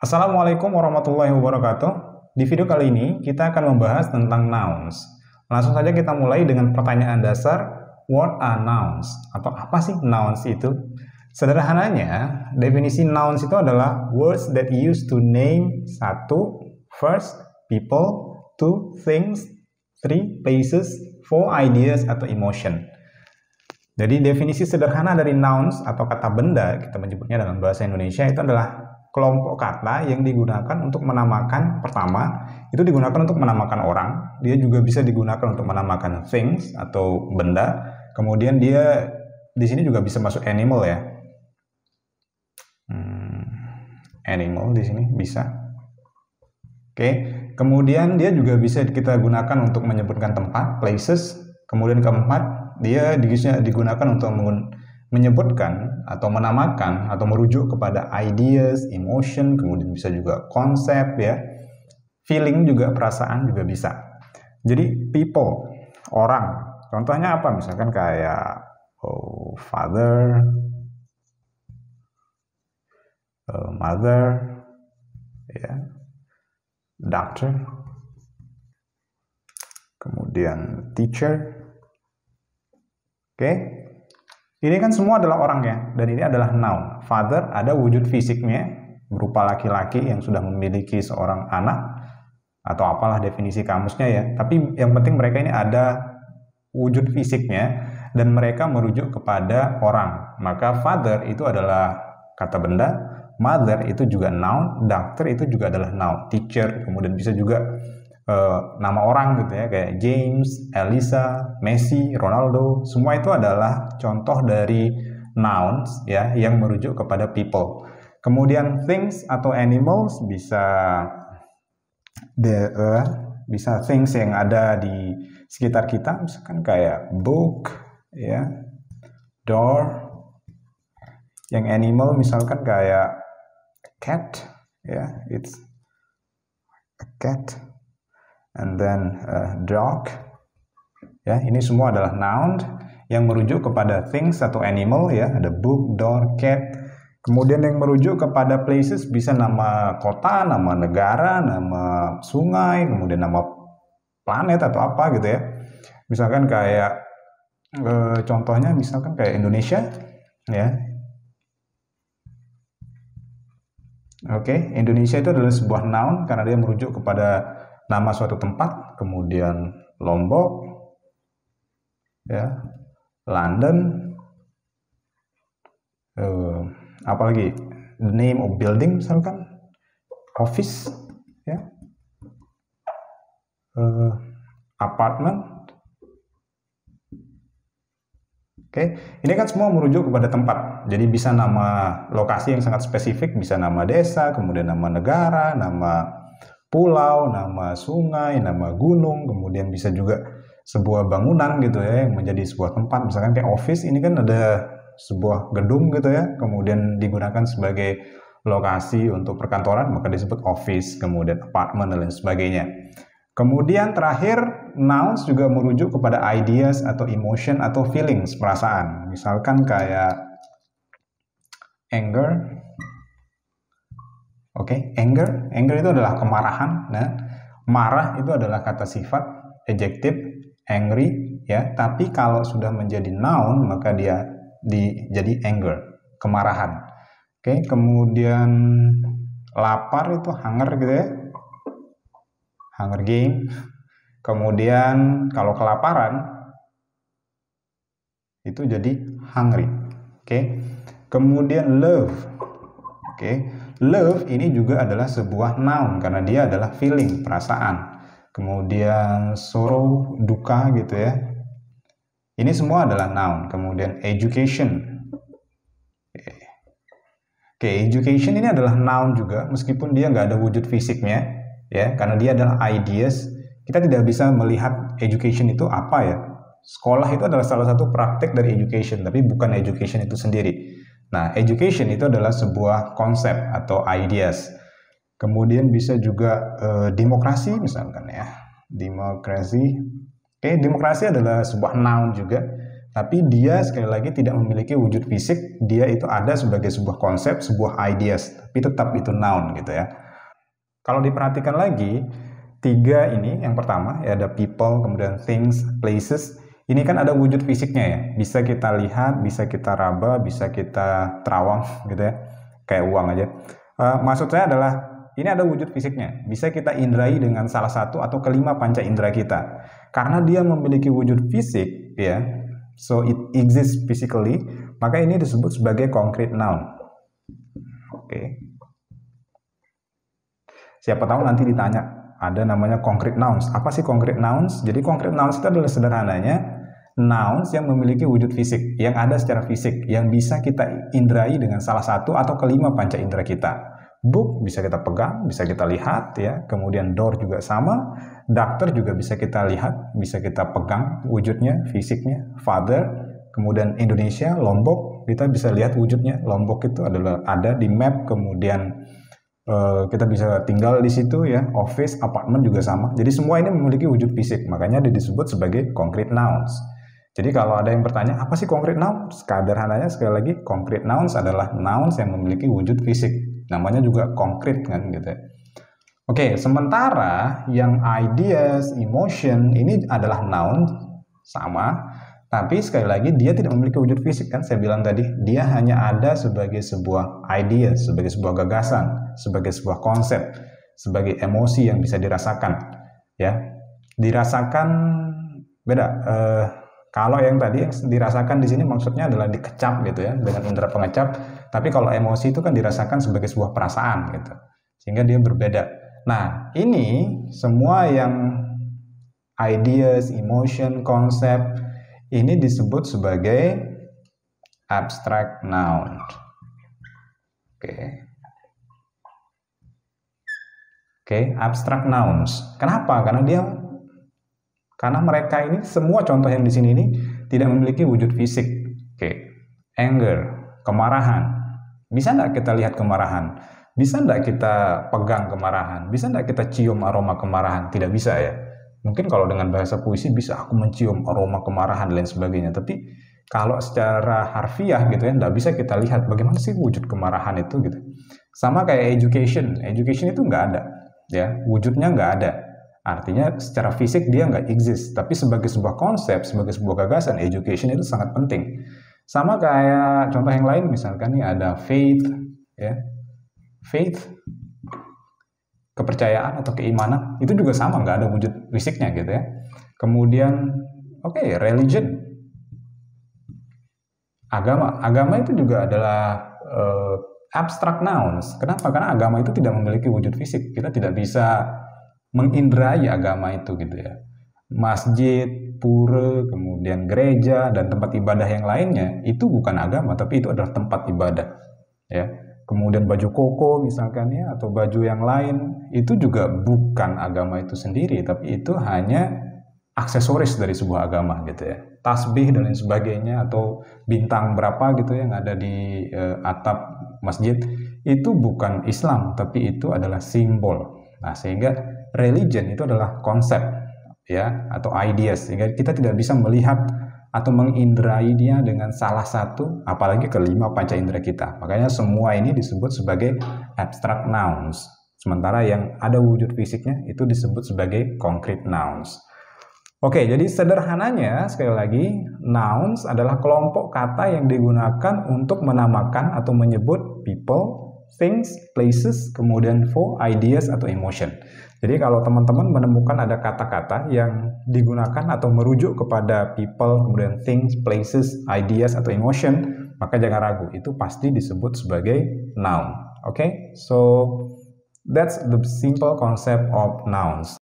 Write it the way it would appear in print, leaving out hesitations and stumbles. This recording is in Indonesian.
Assalamualaikum warahmatullahi wabarakatuh. Di video kali ini kita akan membahas tentang nouns. Langsung saja kita mulai dengan pertanyaan dasar, what are nouns? Atau apa sih nouns itu? Sederhananya, definisi nouns itu adalah words that used to name satu, first, people, two, things, three, places, four, ideas atau emotion. Jadi definisi sederhana dari nouns atau kata benda, kita menyebutnya dalam bahasa Indonesia, itu adalah kelompok kata yang digunakan untuk menamakan. Pertama, itu digunakan untuk menamakan orang. Dia juga bisa digunakan untuk menamakan things atau benda. Kemudian dia di sini juga bisa masuk animal ya. Animal di sini bisa. Oke. Kemudian dia juga bisa kita gunakan untuk menyebutkan tempat, places. Kemudian keempat, dia digunakan untuk menyebutkan atau menamakan atau merujuk kepada ideas, emotion, kemudian bisa juga konsep ya. Feeling juga, perasaan juga bisa. Jadi people, orang. Contohnya apa? Misalkan kayak father, mother, ya, doctor, kemudian teacher. Oke. Ini kan semua adalah orang ya, dan ini adalah noun. Father ada wujud fisiknya, berupa laki-laki yang sudah memiliki seorang anak, atau apalah definisi kamusnya ya. Tapi yang penting mereka ini ada wujud fisiknya, dan mereka merujuk kepada orang. Maka father itu adalah kata benda, mother itu juga noun, doctor itu juga adalah noun, teacher, kemudian bisa juga nama orang gitu ya, kayak James, Elisa, Messi, Ronaldo, semua itu adalah contoh dari nouns ya yang merujuk kepada people. Kemudian things atau animals bisa bisa things yang ada di sekitar kita, misalkan kayak book ya, door. Yang animal misalkan kayak cat ya, it's a cat. And then dog, ya ini semua adalah noun yang merujuk kepada things atau animal ya, ada book, door, cat. Kemudian yang merujuk kepada places bisa nama kota, nama negara, nama sungai, kemudian nama planet atau apa gitu ya. Misalkan kayak contohnya misalkan kayak Indonesia ya. Oke, Indonesia itu adalah sebuah noun karena dia merujuk kepada nama suatu tempat, kemudian Lombok, ya, London, apalagi the name of building misalkan, office, ya, apartment. Oke, ini kan semua merujuk kepada tempat. Jadi bisa nama lokasi yang sangat spesifik, bisa nama desa, kemudian nama negara, nama pulau, nama sungai, nama gunung, kemudian bisa juga sebuah bangunan gitu ya yang menjadi sebuah tempat. Misalkan kayak office, ini kan ada sebuah gedung gitu ya, kemudian digunakan sebagai lokasi untuk perkantoran, maka disebut office, kemudian apartment dan lain sebagainya. Kemudian terakhir, nouns juga merujuk kepada ideas atau emotion atau feelings, perasaan. Misalkan kayak anger. Oke, anger itu adalah kemarahan. Nah, marah itu adalah kata sifat, adjective, angry, ya. Tapi kalau sudah menjadi noun, maka dia jadi anger, kemarahan. Oke, kemudian lapar itu hunger gitu ya, hunger game. Kemudian kalau kelaparan itu jadi hungry. Oke, kemudian love. Oke, love ini juga adalah sebuah noun karena dia adalah feeling, perasaan. Kemudian sorrow, duka gitu ya. Ini semua adalah noun. Kemudian education. Oke, education ini adalah noun juga meskipun dia nggak ada wujud fisiknya ya, karena dia adalah ideas. Kita tidak bisa melihat education itu apa ya. Sekolah itu adalah salah satu praktek dari education, tapi bukan education itu sendiri. Nah, education itu adalah sebuah konsep atau ideas. Kemudian bisa juga demokrasi misalkan ya. Demokrasi. Oke, demokrasi adalah sebuah noun juga. Tapi dia sekali lagi tidak memiliki wujud fisik, dia itu ada sebagai sebuah konsep, sebuah ideas, tapi tetap itu noun gitu ya. Kalau diperhatikan lagi, tiga ini, yang pertama ya ada people, kemudian things, places, ini kan ada wujud fisiknya ya, bisa kita lihat, bisa kita raba, bisa kita terawang gitu ya, kayak uang aja. Maksud saya adalah ini ada wujud fisiknya, bisa kita indrai dengan salah satu atau kelima panca indera kita. Karena dia memiliki wujud fisik ya, so it exists physically, maka ini disebut sebagai concrete noun. Oke. Siapa tahu nanti ditanya, ada namanya concrete nouns. Apa sih concrete nouns? Jadi concrete nouns itu adalah sederhananya nouns yang memiliki wujud fisik, yang ada secara fisik, yang bisa kita indrai dengan salah satu atau kelima panca indera kita. Book bisa kita pegang, bisa kita lihat ya. Kemudian door juga sama. Doctor juga bisa kita lihat, bisa kita pegang wujudnya, fisiknya. Father, kemudian Indonesia, Lombok, kita bisa lihat wujudnya. Lombok itu adalah ada di map, kemudian kita bisa tinggal di situ ya. Office, apartemen juga sama. Jadi semua ini memiliki wujud fisik, makanya disebut sebagai concrete nouns. Jadi kalau ada yang bertanya, apa sih concrete nouns? Sederhananya sekali lagi, concrete nouns adalah nouns yang memiliki wujud fisik. Namanya juga konkret kan gitu ya. Oke, sementara yang ideas, emotion ini adalah noun sama, tapi sekali lagi dia tidak memiliki wujud fisik kan, saya bilang tadi, dia hanya ada sebagai sebuah idea, sebagai sebuah gagasan, sebagai sebuah konsep, sebagai emosi yang bisa dirasakan ya. Dirasakan beda. Kalau yang tadi yang dirasakan di sini maksudnya adalah dikecap gitu ya, dengan indera pengecap. Tapi kalau emosi itu kan dirasakan sebagai sebuah perasaan gitu, sehingga dia berbeda. Nah, ini semua yang ideas, emotion, konsep ini disebut sebagai abstract noun. Oke, abstract nouns. Kenapa? Karena mereka ini semua contoh yang di sini ini tidak memiliki wujud fisik. Anger, kemarahan. Bisa nggak kita lihat kemarahan? Bisa nggak kita pegang kemarahan? Bisa nggak kita cium aroma kemarahan? Tidak bisa ya. Mungkin kalau dengan bahasa puisi bisa aku mencium aroma kemarahan dan lain sebagainya. Tapi kalau secara harfiah gitu ya, nggak bisa kita lihat bagaimana sih wujud kemarahan itu gitu. Sama kayak education. Education itu nggak ada ya, wujudnya nggak ada. Artinya secara fisik dia nggak exist, tapi sebagai sebuah konsep, sebagai sebuah gagasan, education itu sangat penting. Sama kayak contoh yang lain, misalkan nih ada faith, ya, faith, kepercayaan atau keimanan, itu juga sama, nggak ada wujud fisiknya gitu ya. Kemudian, religion, agama itu juga adalah abstract nouns. Kenapa? Karena agama itu tidak memiliki wujud fisik, kita tidak bisa mengindrai agama itu gitu ya. Masjid, pura, kemudian gereja dan tempat ibadah yang lainnya itu bukan agama, tapi itu adalah tempat ibadah ya. Kemudian baju koko misalkan ya, atau baju yang lain itu juga bukan agama itu sendiri, tapi itu hanya aksesoris dari sebuah agama gitu ya. Tasbih dan lain sebagainya, atau bintang berapa gitu yang ada di atap masjid itu bukan Islam, tapi itu adalah simbol. Nah, sehingga religion itu adalah konsep ya, atau ideas, sehingga kita tidak bisa melihat atau mengindrainya dengan salah satu, apalagi kelima panca indera kita. Makanya semua ini disebut sebagai abstract nouns. Sementara yang ada wujud fisiknya itu disebut sebagai concrete nouns. Oke, jadi sederhananya sekali lagi, nouns adalah kelompok kata yang digunakan untuk menamakan atau menyebut people, things, places, kemudian for, ideas, atau emotion. Jadi kalau teman-teman menemukan ada kata-kata yang digunakan atau merujuk kepada people, kemudian things, places, ideas, atau emotion, maka jangan ragu, itu pasti disebut sebagai noun. Oke, so that's the simple concept of nouns.